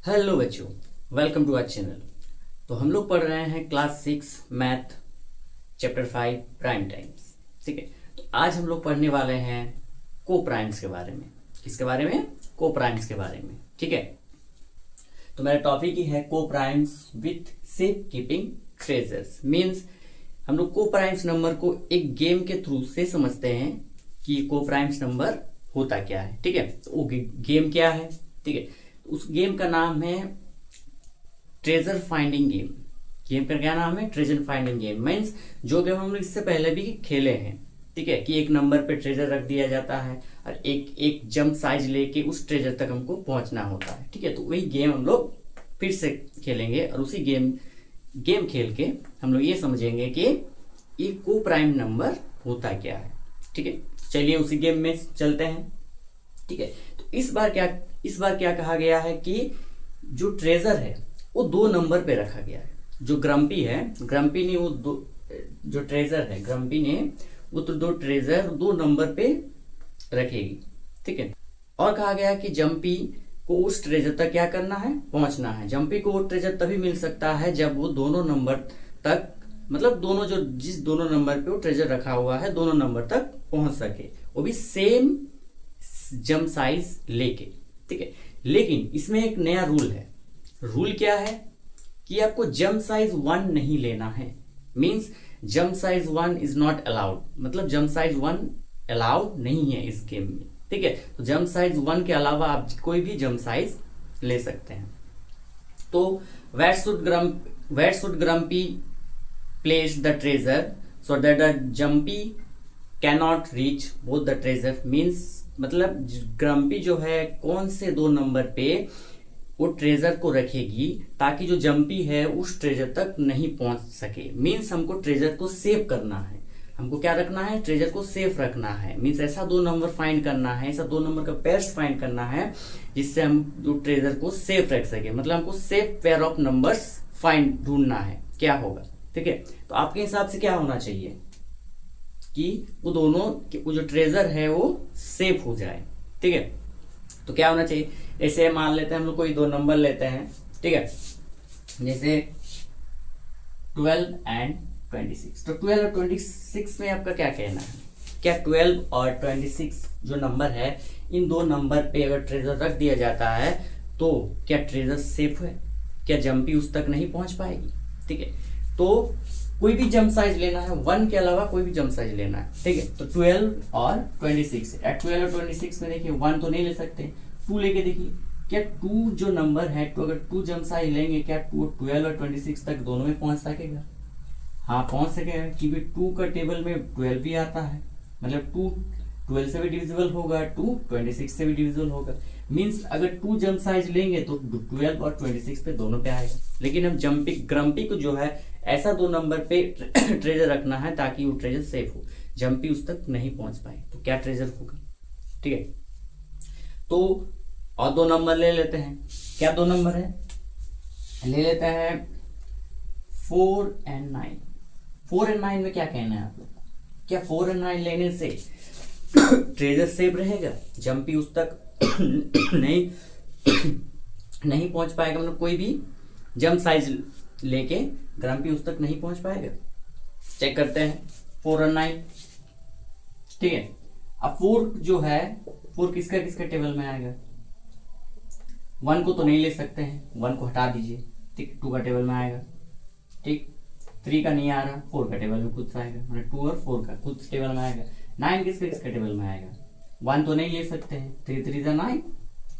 Hello बच्चों, welcome to our channel. तो हम लोग पढ़ रहे हैं class 6 math chapter 5 prime times. ठीक है, तो आज हम लोग पढ़ने वाले हैं को प्राइम्स के बारे में। किसके बारे में? को प्राइम्स के बारे में। ठीक है, तो मेरा टॉपिक ही है को primes with safe keeping treasures. Means हम लोग को प्राइम्स नंबर को एक गेम के थ्रू से समझते हैं कि को प्राइम्स नंबर होता क्या है। ठीक है, तो वो गेम क्या है? ठीक है, उस गेम का नाम है ट्रेजर फाइंडिंग गेम। गेम का क्या नाम है? Treasure finding game. मीन्स जो गेम हम लोग इससे पहले भी खेले हैं। ठीक है, कि एक नंबर पे ट्रेजर रख दिया जाता है और एक एक जंप साइज लेके उस ट्रेजर तक हमको पहुंचना होता है। ठीक है, तो वही गेम हम लोग फिर से खेलेंगे और उसी गेम खेल के हम लोग ये समझेंगे कि ये को प्राइम नंबर होता क्या है। ठीक है, चलिए उसी गेम में चलते हैं। ठीक है, तो इस बार क्या कहा गया है कि जो ट्रेजर है वो 2 नंबर पे रखा गया है। जो ग्रम्पी ने वो जो ट्रेजर है, ग्रम्पी ने वो तो 2 ट्रेजर 2 नंबर पे रखेगी। ठीक है, और कहा गया कि जंपी को उस ट्रेजर तक क्या करना है? पहुंचना है। जंपी को वो ट्रेजर तभी मिल सकता है जब वो दोनों नंबर तक, मतलब जिस दोनों नंबर पे वो ट्रेजर रखा हुआ है दोनों नंबर तक पहुंच सके, वो भी सेम जंप साइज लेके। ठीक है, लेकिन इसमें एक नया रूल है। रूल क्या है? कि आपको जंप साइज 1 नहीं लेना है। Means jump size 1 is not allowed, मतलब जंप साइज 1 अलाउड नहीं है इस गेम में। ठीक है, तो जंप साइज 1 के अलावा आप कोई भी जंप साइज ले सकते हैं। तो where should Grumpy place the treasure so that the Jumpy cannot reach both the treasure. Means मतलब ग्रम्पी जो है कौन से 2 नंबर पे वो ट्रेजर को रखेगी ताकि जो जंपी है उस ट्रेजर तक नहीं पहुंच सके। मीन्स हमको ट्रेजर को सेव करना है। हमको क्या रखना है? ट्रेजर को सेफ रखना है। मीन्स ऐसा 2 नंबर फाइंड करना है, ऐसा 2 नंबर का पेयर्स फाइंड करना है जिससे हम जो ट्रेजर को सेफ रख सके। मतलब हमको safe pair of numbers find ढूंढना है। क्या होगा? ठीक है, तो आपके हिसाब से क्या होना चाहिए कि वो दोनों वो जो ट्रेजर है वो सेफ हो जाए। ठीक है, तो क्या होना चाहिए? ऐसे मान लेते हैं हम लोग कोई 2 नंबर लेते हैं। ठीक है, जैसे 12 एंड 26। तो 12 और 26 में आपका क्या कहना है? क्या 12 और 26 जो नंबर है, इन 2 नंबर पे अगर ट्रेजर रख दिया जाता है तो क्या ट्रेजर सेफ है? क्या जंपी उस तक नहीं पहुंच पाएगी? ठीक है, तो कोई भी जंप साइज लेना है, 1 के अलावा कोई भी जंप साइज लेना है। ठीक है, तो 12 और 26। 12 और 26 में देखिए 1 तो नहीं ले सकते, 2 लेके देखिए। क्या 2 जो नंबर है, तो अगर 2 जंप साइज लेंगे क्या 12 और 26 तक दोनों में पहुंच सकेगा? हाँ, पहुंच सकेगा, क्योंकि 2 का टेबल में 12 भी आता है। मतलब 2 12 से भी डिविजिबल होगा, 2 26 से भी डिविजिबल होगा। मीन्स अगर 2 जंप साइज लेंगे तो 12 और 26 पे दोनों पे आएगा। लेकिन हम ग्रम्पी को जो है ऐसा 2 नंबर पे ट्रेजर रखना है ताकि वो ट्रेजर सेफ हो, जंपी उस तक नहीं पहुंच पाए। तो क्या ट्रेजर होगा? ठीक है, तो और 2 नंबर ले लेते हैं। क्या 2 नंबर है? ले लेते हैं 4 एंड 9। 4 एंड 9 में क्या कहना है आप लोग? क्या 4 एंड 9 लेने से ट्रेजर सेफ रहेगा, जंपी उस तक नहीं पहुंच पाएगा? मतलब कोई भी जंप साइज लेके ग्रम्पी उस तक नहीं पहुंच पाएगा। चेक करते हैं 4 और 9। ठीक है, अब 4 जो है, 4 किसका टेबल में आएगा? 1 को तो नहीं ले सकते हैं, 1 को हटा दीजिए। ठीक, 2 का टेबल में आएगा। ठीक, 3 का नहीं आ रहा, 4 का टेबल में खुद से आएगा। मतलब 2 और 4 का खुद टेबल में आएगा। 9 किसका टेबल में आएगा? 1 तो नहीं ले सकते हैं, 3 3 जा 9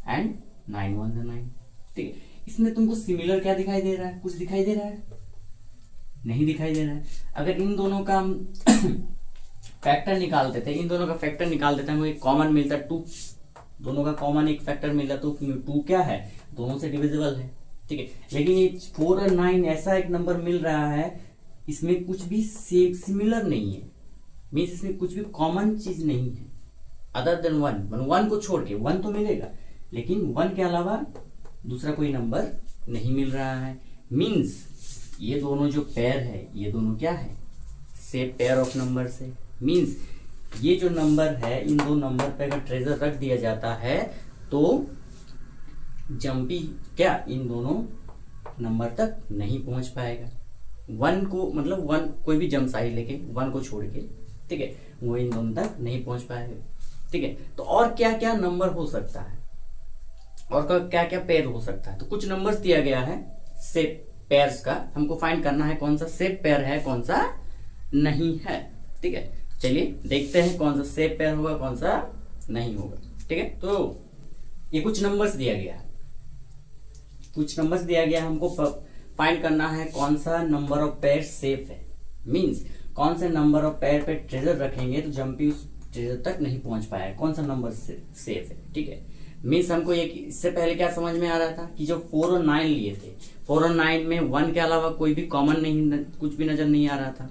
एंड 9 1 जा 9। ठीक है, इसमें तुमको सिमिलर क्या दिखाई दे रहा है? कुछ दिखाई दे रहा है? नहीं दिखाई दे रहा है। अगर इन दोनों का फैक्टर निकालते थे, इन दोनों का फैक्टर निकाल देते हैं, हमें एक कॉमन मिलता 2। दोनों का कॉमन एक फैक्टर मिला तो 2 क्या है? दोनों से डिविजिबल है। ठीक है, लेकिन ये 4 और 9 ऐसा एक नंबर मिल रहा है, इसमें कुछ भी सिमिलर नहीं है। मीन्स इसमें कुछ भी कॉमन चीज नहीं है अदर देन 1। 1 को छोड़ के 1 तो मिलेगा, लेकिन 1 के अलावा दूसरा कोई नंबर नहीं मिल रहा है। मीन्स ये दोनों जो पेयर है, ये दोनों क्या है? सेम पेयर ऑफ नंबर से। मीन्स ये जो नंबर है, इन 2 नंबर पे अगर ट्रेजर रख दिया जाता है तो जम्पी क्या इन दोनों नंबर तक नहीं पहुंच पाएगा। वन को मतलब वन कोई भी जंप साइज लेके वन को छोड़ के, ठीक है, वो इन दोनों तक नहीं पहुंच पाएगा। ठीक है, तो और क्या क्या नंबर हो सकता है और क्या क्या पेयर हो सकता है। तो कुछ नंबर्स दिया गया है सेप पेयर्स का, हमको फाइंड करना है कौन सा सेप पेयर है कौन सा नहीं है। ठीक है, चलिए देखते हैं कौन सा सेप पेयर होगा कौन सा नहीं होगा। ठीक है, तो ये कुछ नंबर्स दिया गया है, कुछ नंबर्स दिया गया है, हमको फाइंड करना है कौन सा नंबर ऑफ पेयर सेफ है। मींस कौन से नंबर ऑफ पेयर पे ट्रेजर रखेंगे तो जंपी उस ट्रेजर तक नहीं पहुंच पाया, कौन सा नंबर सेफ है। ठीक है, मीन्स हमको ये इससे पहले क्या समझ में आ रहा था कि जो 4 और 9 लिए थे, 4 और 9 में 1 के अलावा कोई भी कॉमन नहीं, कुछ भी नजर नहीं आ रहा था।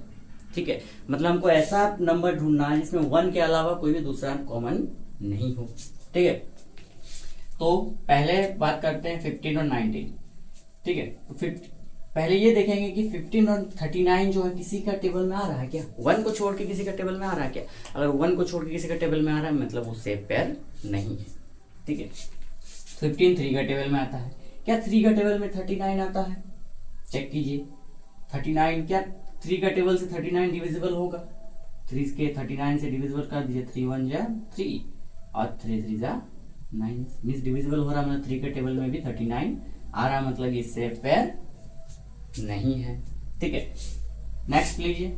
ठीक है, मतलब हमको ऐसा नंबर ढूंढना है जिसमें 1 के अलावा कोई भी दूसरा कॉमन नहीं हो। ठीक है, तो पहले बात करते हैं 15 और 19। ठीक है, तो पहले ये देखेंगे कि 15 और 39 जो है किसी का टेबल में आ रहा है क्या, 1 को छोड़ के किसी का टेबल में आ रहा है क्या। अगर 1 को छोड़ के किसी का टेबल में आ रहा है मतलब वो सेफ पेयर नहीं है। ठीक है, 15 3 का टेबल में आता है क्या, 3 का टेबल में 39 आता है, चेक कीजिए 39 क्या 3 का टेबल से 39 डिविजिबल होगा, 3 के 39 से डिविजिबल कर दीजिए, 3 1 जा 3 और 3 3 जा 9, मींस डिविजिबल हो रहा मतलब 3 के टेबल में भी 39 आ रहा, मतलब ये सेफ पेयर नहीं है। ठीक है, नेक्स्ट लीजिए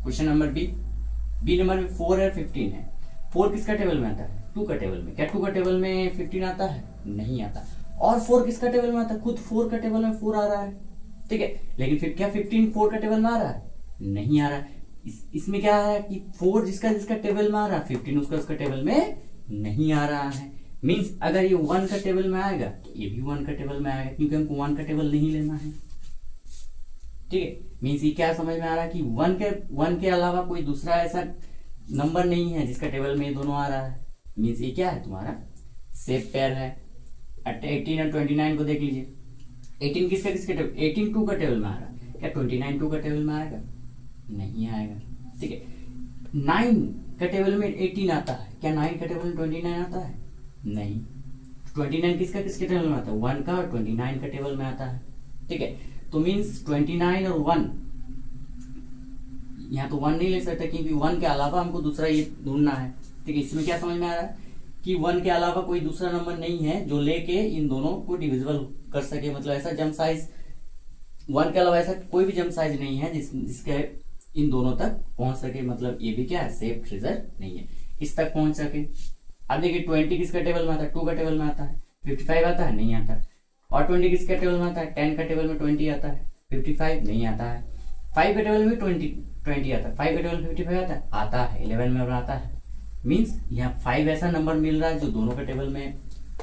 क्वेश्चन नंबर बी नंबर में 4 है 15 है। 4 किसका टेबल में आता है, 2 का टेबल में। क्या 2 का टेबल में 15 आता है, नहीं आता। और 4 किसका टेबल में आता है, खुद 4 का टेबल में 4 आ रहा है। ठीक है, लेकिन फिर क्या 15 4 का टेबल में आ रहा है, नहीं आ रहा है। इसमें क्या है कि 4 जिसका टेबल में आ रहा है, 15 उसका टेबल में नहीं आ रहा है। मीन्स अगर ये 1 का टेबल में आएगा तो ये भी 1 का टेबल में आएगा, क्योंकि हमको 1 का टेबल नहीं लेना है। ठीक है, मीन्स ये क्या समझ में आ रहा है कि 1 के अलावा कोई दूसरा ऐसा नंबर नहीं है जिसका टेबल में ये दोनों आ रहा है। मीन्स ये क्या है तुम्हारा सेफ पेयर है। 18 और 29 को देख लीजिए, 18 किसका टेबल, 18 2 का टेबल में आ रहा है, क्या 29 2 का टेबल में आएगा, नहीं आएगा। ठीक है, 9 का टेबल में 18 आता है, क्या 9 का टेबल में 29 आता है, नहीं। 29 किसके टेबल में आता है, 1 का और 29 का टेबल में आता है। ठीक है, तो मीन्स 29 और 1, यहाँ तो 1 नहीं ले सकते क्योंकि 1 के अलावा हमको दूसरा ये ढूंढना है। ठीक है, इसमें क्या समझ में आ रहा है कि 1 के अलावा कोई दूसरा नंबर नहीं है जो लेके इन दोनों को डिविजिबल कर सके, मतलब ऐसा जंप साइज 1 के अलावा ऐसा कोई भी जंप साइज नहीं है जिसके इन दोनों तक पहुंच सके, मतलब ये भी क्या है सेफ ट्रेजर नहीं है, इस तक पहुंच सके। अब देखिए 20 किसका टेबल में आता है, 2 का टेबल में आता है, 55 आता है, नहीं आता। और 20 किसका टेबल में आता है, 10 का टेबल में 20 आता है, 55 नहीं आता है। 5 के टेबल में 20 आता है, 5 के टेबल में 55 आता है, 11 में आता है। मीन्स यहाँ 5 ऐसा नंबर मिल रहा है जो दोनों के टेबल में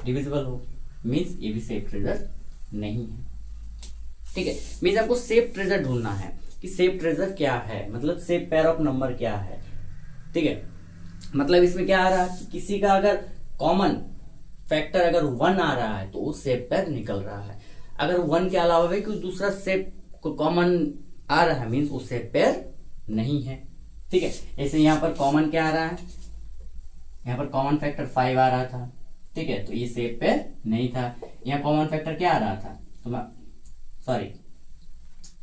डिविजिबल हो, मीन्स ये भी सेफ ट्रेजर नहीं है। ठीक है, मीन्स आपको सेफ ट्रेजर ढूंढना है कि सेफ ट्रेजर क्या है, मतलब सेफ पेयर ऑफ नंबर क्या है। ठीक है, मतलब इसमें क्या आ रहा है कि किसी का अगर कॉमन फैक्टर अगर 1 आ रहा है तो वो सेफ पेयर निकल रहा है। अगर 1 के अलावा भी कुछ दूसरा सेफ कॉमन आ रहा है मीन्स वो सेफ पेयर नहीं है। ठीक है, ऐसे यहाँ पर कॉमन क्या आ रहा है, यहाँ पर कॉमन फैक्टर 5 आ रहा था। ठीक है, तो ये सेफ पेयर नहीं था। यहाँ कॉमन फैक्टर क्या आ रहा था, तो सॉरी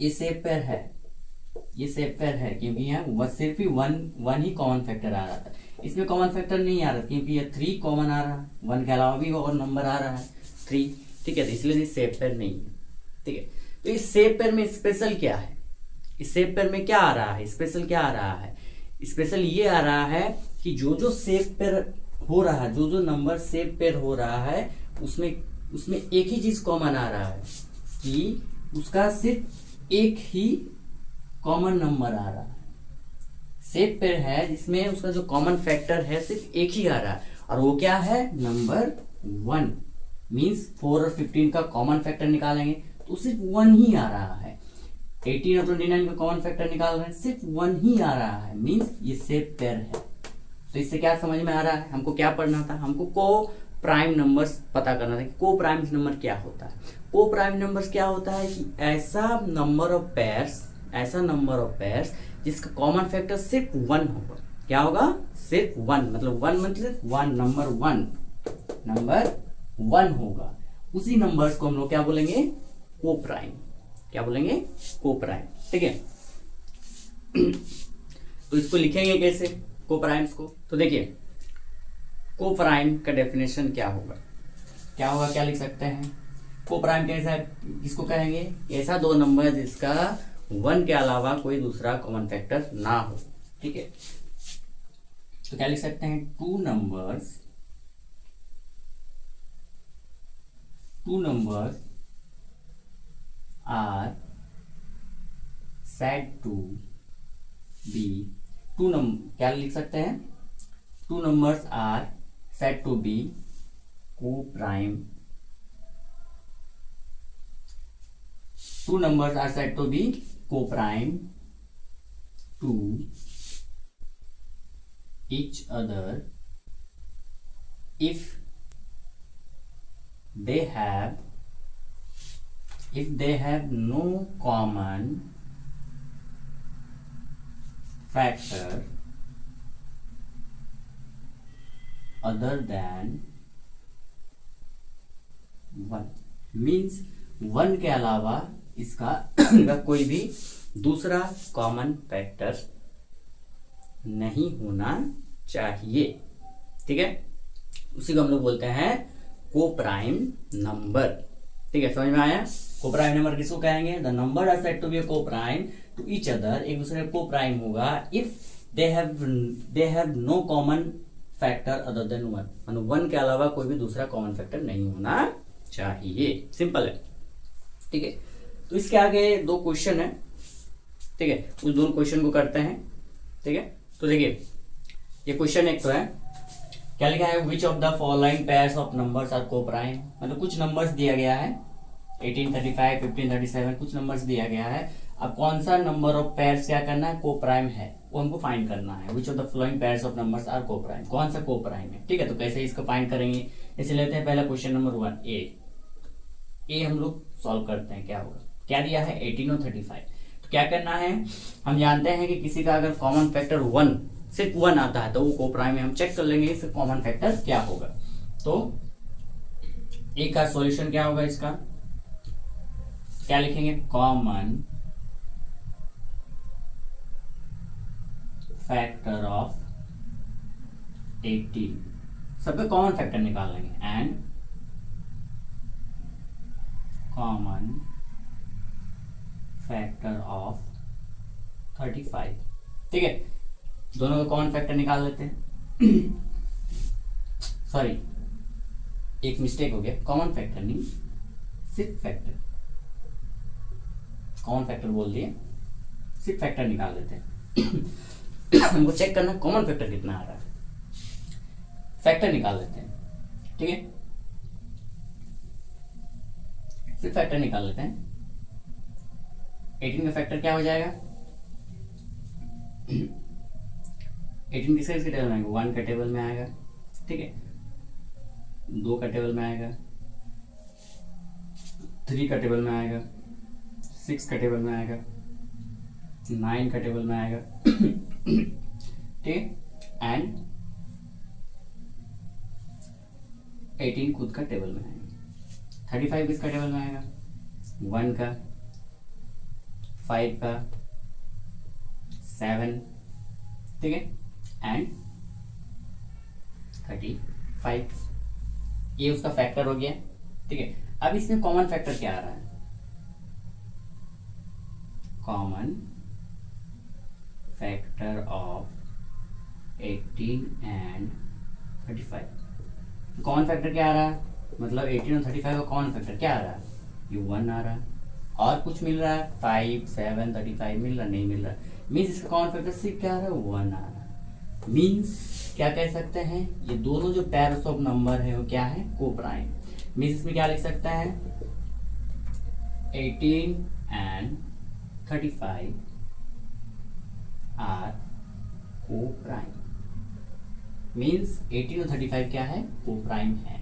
ये सेफ पेयर है, ये सेफ पेयर है क्योंकि यहाँ सिर्फ ही वन ही कॉमन फैक्टर आ रहा था। इसमें कॉमन फैक्टर नहीं आ रहा क्योंकि ये 3 कॉमन आ रहा है, 1 के अलावा भी और नंबर आ रहा है 3। ठीक है, तो इसलिए सेफ पेयर नहीं है। ठीक है, तो इस सेफ पेयर में स्पेशल क्या है, इस सेफ पेयर में क्या आ रहा है, स्पेशल क्या आ रहा है, स्पेशल ये आ रहा है कि जो सेफ पेयर हो रहा है, जो नंबर सेफ पेयर हो रहा है उसमें एक ही चीज कॉमन आ रहा है कि उसका सिर्फ एक ही कॉमन नंबर आ रहा है। सेफ पेयर है जिसमें उसका जो कॉमन फैक्टर है सिर्फ एक ही आ रहा है और वो क्या है नंबर 1। मींस 4 और 15 का कॉमन फैक्टर निकालेंगे तो सिर्फ 1 ही आ रहा है। 18 और 29 का कॉमन फैक्टर निकाल रहे हैं सिर्फ 1 ही आ रहा है, मींस ये सेफ पेयर है। तो इससे क्या समझ में आ रहा है, हमको क्या पढ़ना था, हमको को प्राइम नंबर्स पता करना था कि को प्राइम नंबर क्या होता है। को प्राइम नंबर्स क्या होता है कि ऐसा नंबर ऑफ पेयर्स जिसका कॉमन फैक्टर सिर्फ 1 होगा। क्या होगा, सिर्फ 1, मतलब 1 मतलब 1 नंबर 1 होगा। उसी नंबर्स को हम लोग क्या बोलेंगे, को प्राइम। क्या बोलेंगे, को प्राइम। ठीक है, तो इसको लिखेंगे कैसे को प्राइम्स को, तो देखिए को प्राइम का डेफिनेशन क्या होगा, क्या लिख सकते हैं को प्राइम कैसा, किसको कहेंगे, ऐसा दो नंबर जिसका 1 के अलावा कोई दूसरा कॉमन फैक्टर ना हो। ठीक है, तो क्या लिख सकते हैं, two numbers are said to be क्या लिख सकते हैं, two numbers are said to be co-prime, two numbers are said to be co-prime to each other if they have no common factor other than 1। Means 1 के अलावा इसका कोई भी दूसरा कॉमन फैक्टर नहीं होना चाहिए। ठीक है, उसी को हम लोग बोलते हैं को प्राइम नंबर। ठीक है, समझ में आया, को प्राइम नंबर किसको कहेंगे, the number are said to be co prime to each other, एक दूसरे को प्राइम होगा if they have no common factor other than 1, मतलब 1 के अलावा कोई भी दूसरा कॉमन फैक्टर नहीं होना चाहिए। सिंपल है। ठीक है, तो इसके आगे 2 क्वेश्चन है। ठीक है, उस 2 क्वेश्चन को करते हैं। ठीक है, तो देखिए ये क्वेश्चन एक तो है, क्या लिखा है, which of the following pairs of numbers are को प्राइम, मतलब कुछ नंबर्स दिया गया है 1835 1537 कुछ नंबर्स दिया गया है। अब कौन सा नंबर ऑफ पेयर्स क्या करना है, को प्राइम है, वो हमको फाइंड करना है। Which of the following pairs of numbers are को प्राइम, कौन सा को प्राइम है। ठीक है, तो कैसे इसको फाइंड करेंगे, इसे लेते हैं पहला क्वेश्चन नंबर 1 ए हम लोग सॉल्व करते हैं। क्या होगा, क्या दिया है 18 और 35, तो क्या करना है, हम जानते हैं कि किसी का अगर कॉमन फैक्टर 1 सिर्फ 1 आता है तो वो को प्राइम है। हम चेक कर लेंगे इसका कॉमन फैक्टर क्या होगा। तो ए का सॉल्यूशन क्या होगा, इसका क्या लिखेंगे, कॉमन फैक्टर ऑफ 18, सबका कॉमन फैक्टर निकाल लेंगे, एंड कॉमन फैक्टर ऑफ 35। ठीक है, दोनों का कॉमन फैक्टर निकाल लेते हैं। सॉरी, एक मिस्टेक हो गया, कॉमन फैक्टर नहीं सिर्फ फैक्टर, कॉमन फैक्टर बोल दिए, सिर्फ फैक्टर निकाल लेते हैं। हमको चेक करना कॉमन फैक्टर कितना आ रहा है, फैक्टर निकाल लेते हैं। ठीक है, सिर्फ फैक्टर निकाल लेते हैं। 18 का फैक्टर क्या हो जाएगा, 18 किसके टेबल में आएगा, 1 का टेबल में आएगा। ठीक है, 2 का टेबल में आएगा, 3 का टेबल में आएगा, 6 का टेबल में आएगा, 9 का टेबल में आएगा। ठीक, एंड 18 खुद का टेबल में आएगा। 35 किसका टेबल में आएगा, 1 का, 5 का, 7, ठीक है, एंड 35, ये उसका फैक्टर हो गया। ठीक है, अब इसमें कॉमन फैक्टर क्या आ रहा है, common factor of 18 and 35। Common factor क्या आ रहा है, मतलब 18 और 35 का कॉमन फैक्टर क्या आ रहा है, ये 1 आ रहा है, और कुछ मिल रहा है 5, 7, 35 मिल रहा, नहीं मिल रहा, मीन्स इसका कॉमन फैक्टर सिर्फ क्या आ रहा है, 1 आ रहा है। मीन्स क्या कह सकते हैं, ये दोनों जो पेयर्स ऑफ नंबर है वो क्या है, को प्राइम। मीन्स इसमें क्या लिख सकता है, 18 एंड 35 आर को प्राइम। मीन्स 18 और 35 क्या है, को प्राइम है।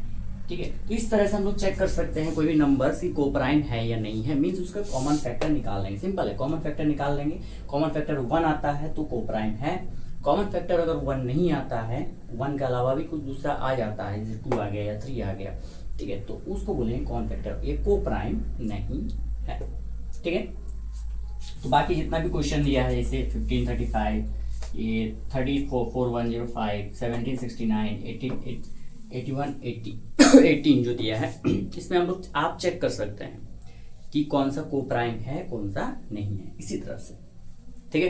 ठीक है, तो इस तरह से हम लोग चेक कर सकते हैं कोई भी नंबर की को प्राइम है या नहीं है। मीन्स उसका कॉमन फैक्टर निकाल लेंगे, सिंपल है, कॉमन फैक्टर निकाल लेंगे। कॉमन फैक्टर 1 आता है तो को प्राइम है। कॉमन फैक्टर अगर 1 नहीं आता है, 1 के अलावा भी कुछ दूसरा आ जाता है, जैसे 2 आ गया या 3 आ गया, ठीक है, तो उसको बोलेंगे कौन फैक्टर, ये को प्राइम नहीं है। ठीक है, तो बाकी जितना भी क्वेश्चन दिया है जैसे 1535, ये 344105, 1769, 18 जो दिया है, इसमें हम लोग आप चेक कर सकते हैं कि कौन सा को प्राइम है कौन सा नहीं है, इसी तरह से। ठीक है,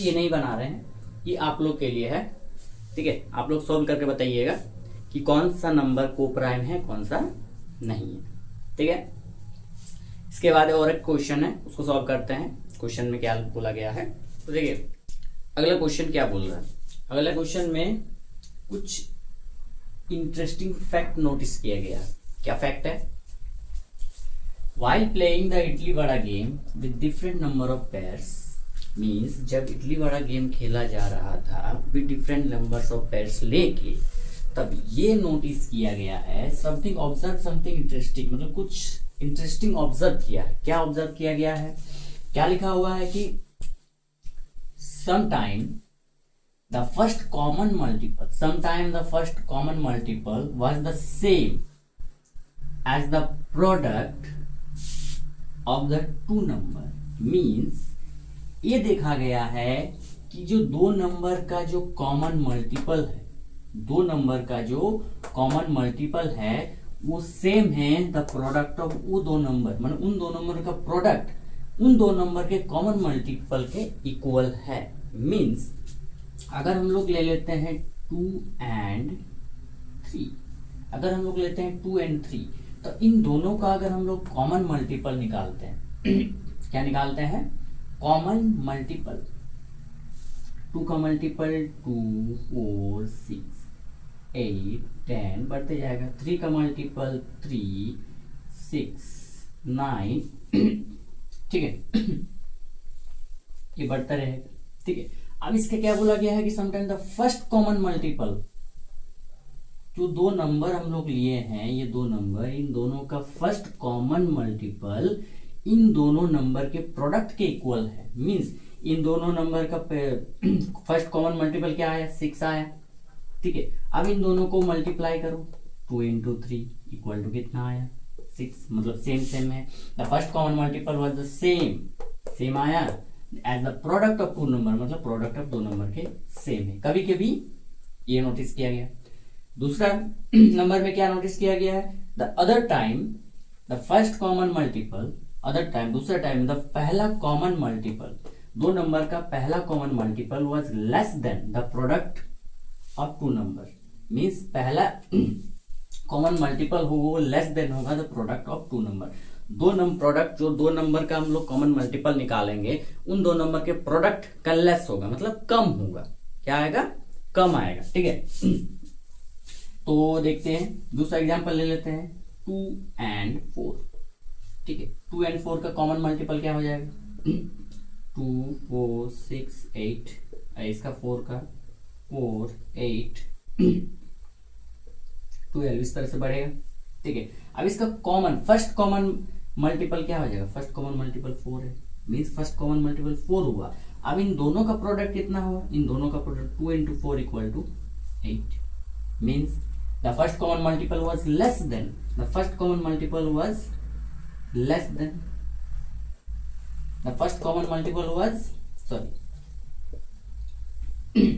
ये नहीं बना रहे हैं, ये आप लोग के लिए है। ठीक है, आप लोग सॉल्व करके बताइएगा कि कौन सा नंबर को प्राइम है कौन सा नहीं है। ठीक है, इसके बाद और एक क्वेश्चन है, उसको सॉल्व करते हैं। क्वेश्चन में क्या बोला गया है, तो देखिए अगला क्वेश्चन क्या बोल रहा है। अगला क्वेश्चन में कुछ इंटरेस्टिंग फैक्ट नोटिस किया गया। क्या फैक्ट है, while playing the idli vada game with different number of pairs, means जब इडली वड़ा गेम खेला जा रहा था with different numbers of pairs लेके, तब ये नोटिस किया गया है समथिंग ऑब्जर्व समथिंग इंटरेस्टिंग, मतलब कुछ इंटरेस्टिंग ऑब्जर्व किया है। क्या ऑब्जर्व किया गया है, क्या लिखा हुआ है कि sometime the first common multiple was the same as the product of the two number, means ये देखा गया है कि जो दो नंबर का जो कॉमन मल्टीपल है, दो नंबर का जो कॉमन मल्टीपल है वो सेम है द प्रोडक्ट ऑफ वो दो नंबर, मतलब उन दो नंबर का प्रोडक्ट उन दो नंबर के कॉमन मल्टीपल के इक्वल है। मीन्स अगर हम लोग ले लेते हैं 2 and 3, अगर हम लोग लेते हैं 2 and 3, तो इन दोनों का अगर हम लोग कॉमन मल्टीपल निकालते हैं क्या निकालते हैं, कॉमन मल्टीपल। 2 का मल्टीपल 2, 4, 6, 8, 10 बढ़ते जाएगा। 3 का मल्टीपल 3, 6, 9 ठीक है ये बढ़ता रहेगा। ठीक है, अब इसका क्या बोला गया है कि sometime the first common multiple, जो दो नंबर हम लोग लिए हैं, ये दो नंबर, इन दोनों का फर्स्ट कॉमन मल्टीपल इन दोनों नंबर के प्रोडक्ट के इक्वल है। मींस इन दोनों नंबर का फर्स्ट कॉमन मल्टीपल क्या आया, 6 आया। ठीक है, अब इन दोनों को मल्टीप्लाई करो, 2 into 3 इक्वल टू कितना आया, 6, मतलब सेम है। The first common multiple was the same आया as the product of two number, मतलब प्रोडक्ट ऑफ दो नंबर के सेम है। कभी कभी ये नोटिस किया गया। दूसरा नंबर में क्या नोटिस किया गया है, the other time the first common multiple, other time दूसरा टाइम द पहला कॉमन मल्टीपल, दो नंबर का पहला common multiple was less than the product of two number, means पहला कॉमन मल्टीपल हो वो लेस देन होगा the product of two number. दो नंबर प्रोडक्ट, जो दो नंबर का हम लोग कॉमन मल्टीपल निकालेंगे उन दो नंबर के प्रोडक्ट का लेस होगा, मतलब कम होगा। क्या आएगा, कम आएगा। ठीक है, तो देखते हैं दूसरा एग्जांपल ले लेते हैं, 2 and 4। ठीक है, 2 and 4 का कॉमन मल्टीपल क्या हो जाएगा, 2, 4, 6, 8, इसका 4 का 4, 8, 12 इस तरह से बढ़ेगा। ठीक है, अब इसका कॉमन फर्स्ट कॉमन मल्टीपल क्या हो जाएगा, फर्स्ट कॉमन मल्टीपल 4 है, मीन्स फर्स्ट कॉमन मल्टीपल 4 हुआ। अब इन दोनों का प्रोडक्ट कितना हुआ, इन दोनों का product 2 into 4 equal to 8, means the first common multiple was less than, the first common multiple was less than, the first common multiple was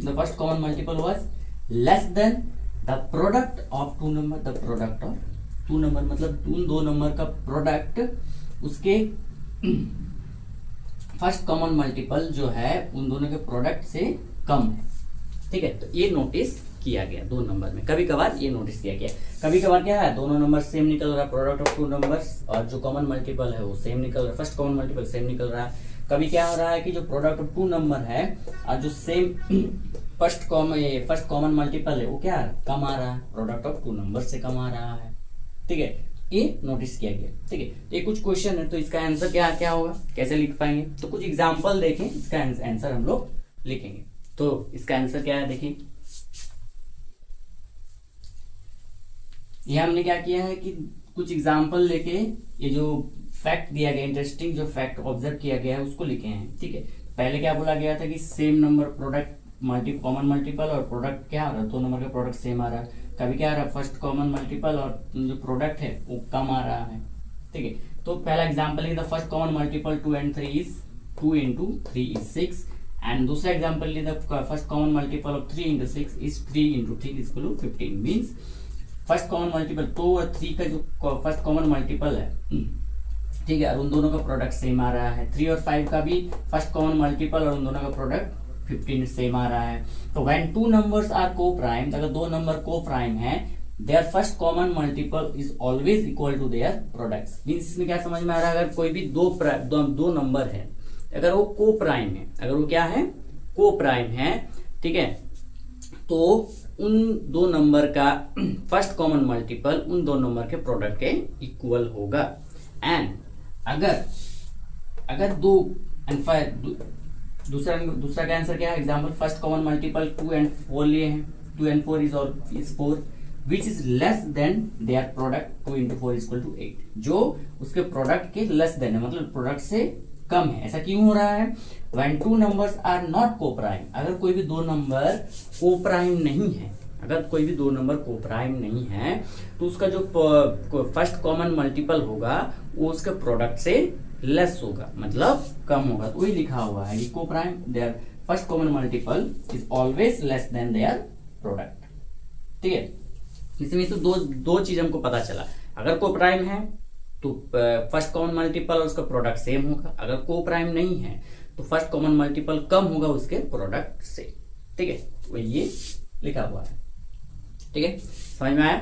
the first common multiple was less than the product of two number, the product of two number, मतलब उन दो number का product उसके first common multiple जो है उन दोनों के प्रोडक्ट से कम है। ठीक है, तो ये नोटिस किया गया दो नंबर में। कभी कभार ये नोटिस किया गया, कभी कभार क्या है, दोनों नंबर सेम निकल रहा है, प्रोडक्ट ऑफ टू नंबर्स, और जो कॉमन मल्टीपल है वो सेम निकल रहा है, फर्स्ट कॉमन मल्टीपल सेम निकल रहा है। कभी क्या हो रहा है कि जो प्रोडक्ट ऑफ टू नंबर है और जो सेम फर्स्ट कॉमन मल्टीपल है वो क्या कम आ रहा है, प्रोडक्ट ऑफ टू नंबर से कम आ रहा है। ठीक है, ये नोटिस किया गया। ठीक है, तो ये कुछ क्वेश्चन है, तो इसका आंसर क्या क्या होगा, कैसे लिख पाएंगे, तो कुछ एग्जांपल देखें, इसका आंसर हम लोग लिखेंगे। तो इसका आंसर क्या है, देखिए ये हमने क्या किया है कि कुछ एग्जांपल लेके ये जो फैक्ट दिया गया, इंटरेस्टिंग जो फैक्ट ऑब्जर्व किया गया है उसको लिखे हैं। ठीक है, पहले क्या बोला गया था कि same number product common multiple और प्रोडक्ट क्या आ रहा है, दो नंबर का प्रोडक्ट सेम आ रहा है। कभी क्या आ रहा है, फर्स्ट कॉमन मल्टीपल और जो प्रोडक्ट है वो कम आ रहा है। ठीक है, तो पहला एग्जांपल है the first common multiple 2 and 3 is 2 into 3 is 6 and दूसरा एग्जांपल है the first common multiple of 3 into 6 is 3 into 3 is equal to 15 means first common multiple 2 और 3 का जो फर्स्ट कॉमन मल्टीपल है, ठीक है, और उन दोनों का प्रोडक्ट सेम आ रहा है। 3 और 5 का भी फर्स्ट कॉमन मल्टीपल और उन दोनों का प्रोडक्ट 15 सेम आ रहा है। तो व्हेन टू नंबर्स आर को प्राइम, अगर दो नंबर को प्राइम है, their first common multiple is always equal to their products. Means इसमें क्या समझ में आ रहा है, अगर कोई भी दो नंबर है, अगर वो को प्राइम है, अगर वो क्या है, को प्राइम है, ठीक है, तो उन दो नंबर का फर्स्ट कॉमन मल्टीपल उन दो नंबर के प्रोडक्ट के इक्वल होगा। एंड अगर दो एंड दूसरा का आंसर क्या है, example first common multiple 2 and 4 लिए हैं, 2 and 4 is 4 which is less than their product 2 into 4 is equal to 8, जो उसके प्रोडक्ट के लेस देन है, मतलब प्रोडक्ट से कम है। ऐसा क्यों हो रहा है, when two numbers are not co-prime, अगर कोई भी दो नंबर को-प्राइम नहीं है, अगर कोई भी दो नंबर को-प्राइम नहीं है, तो उसका जो फर्स्ट कॉमन मल्टीपल होगा वो उसके प्रोडक्ट से लेस होगा, मतलब कम होगा। तो वही लिखा हुआ है कि coprime their first common multiple is always less than their product. ठीक है, इसमें तो दो चीज हमको पता चला, अगर को-प्राइम है तो फर्स्ट कॉमन मल्टीपल और उसका प्रोडक्ट सेम होगा, अगर को प्राइम नहीं है तो फर्स्ट कॉमन मल्टीपल कम होगा उसके प्रोडक्ट से। ठीक है, तो ये लिखा हुआ है। ठीक है, समझ में आया।